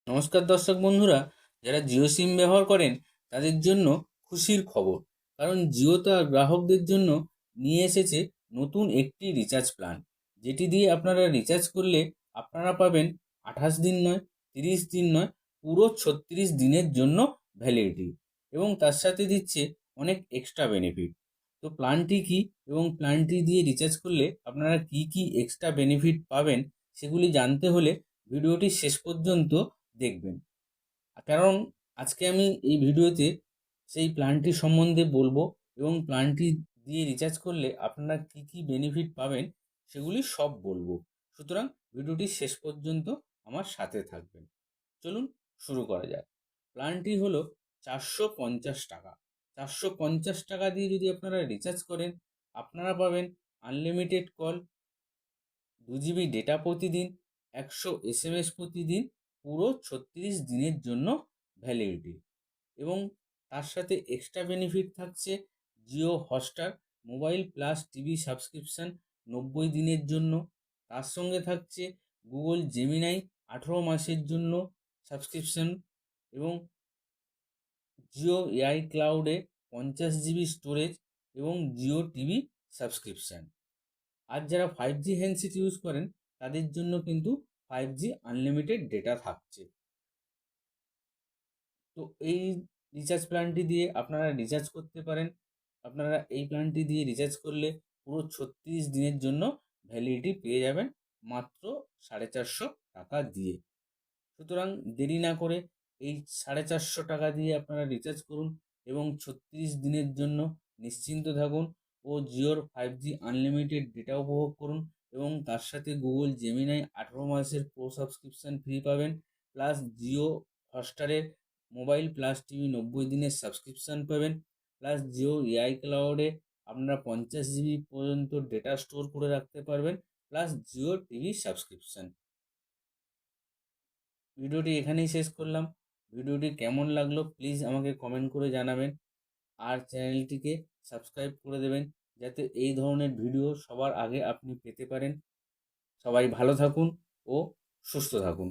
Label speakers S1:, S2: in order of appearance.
S1: নমস্কার দর্শক বন্ধুরা, যারা জিও সিম ব্যবহার করেন তাদের জন্য খুশির খবর। কারণ জিও তার গ্রাহকদের জন্য নিয়ে এসেছে নতুন একটি রিচার্জ প্ল্যান, যেটি দিয়ে আপনারা রিচার্জ করলে আপনারা পাবেন 28 দিন নয়, 30 দিন নয়, পুরো 36 দিনের জন্য ভ্যালিডিটি, এবং তার সাথে দিচ্ছে অনেক এক্সট্রা বেনিফিট। তো প্ল্যানটি কি এবং প্ল্যানটি দিয়ে রিচার্জ করলে আপনারা কি কি এক্সট্রা বেনিফিট পাবেন সেগুলি জানতে হলে ভিডিওটি শেষ পর্যন্ত দেখবেন। কারণ আজকে আমি এই ভিডিওতে সেই প্ল্যানটি সম্বন্ধে বলবো, এবং প্ল্যানটি দিয়ে রিচার্জ করলে আপনারা কি কি বেনিফিট পাবেন সেগুলি সব বলবো। সুতরাং ভিডিওটি শেষ পর্যন্ত আমার সাথে থাকবেন। চলুন শুরু করা যাক। প্ল্যানটি হলো 450 টাকা। 450 টাকা দিয়ে যদি আপনারা রিচার্জ করেন, আপনারা পাবেন আনলিমিটেড কল, 2 GB ডেটা প্রতিদিন, 100 SMS প্রতিদিন, পুরো 36 দিনের জন্য ভ্যালিডিটি, এবং তার সাথে এক্সট্রা বেনিফিট থাকছে Jio Hotstar mobile plus TV subscription 90 দিনের জন্য। তার সঙ্গে থাকছে গুগল জেমিনাই 18 মাসের জন্য সাবস্ক্রিপশান, এবং জিও এআই ক্লাউডে 50 GB স্টোরেজ, এবং জিও টিভি সাবস্ক্রিপশান। আর যারা 5G হ্যান্ডসেট ইউজ করেন তাদের জন্য কিন্তু 5G আনলিমিটেড ডেটা থাকছে। তো এই রিচার্জ প্ল্যানটি দিয়ে আপনারা রিচার্জ করতে পারেন। আপনারা এই প্ল্যানটি দিয়ে রিচার্জ করলে পুরো 36 দিনের জন্য ভ্যালিডিটি পেয়ে যাবেন মাত্র 450 টাকা দিয়ে। সুতরাং দেরি না করে এই 450 টাকা দিয়ে আপনারা রিচার্জ করুন এবং 36 দিনের জন্য নিশ্চিন্ত থাকুন, ও জিওর 5G আনলিমিটেড ডেটা উপভোগ করুন, এবং তার সাথে গুগল জেমিনাই 18 মাসের প্রো সাবস্ক্রিপশান ফ্রি পাবেন, প্লাস জিও হটস্টারের মোবাইল প্লাস টিভি 90 দিনের সাবস্ক্রিপশান পাবেন, প্লাস জিও এআই ক্লাউডে আপনারা 50 GB পর্যন্ত ডেটা স্টোর করে রাখতে পারবেন, প্লাস জিও টিভি সাবস্ক্রিপশান। ভিডিওটি এখানেই শেষ করলাম। ভিডিওটি কেমন লাগলো প্লিজ আমাকে কমেন্ট করে জানাবেন, আর চ্যানেলটিকে সাবস্ক্রাইব করে দেবেন যাতে এই ধরনের ভিডিও সবার আগে আপনি পেতে পারেন। সবাই ভালো থাকুন ও সুস্থ থাকুন।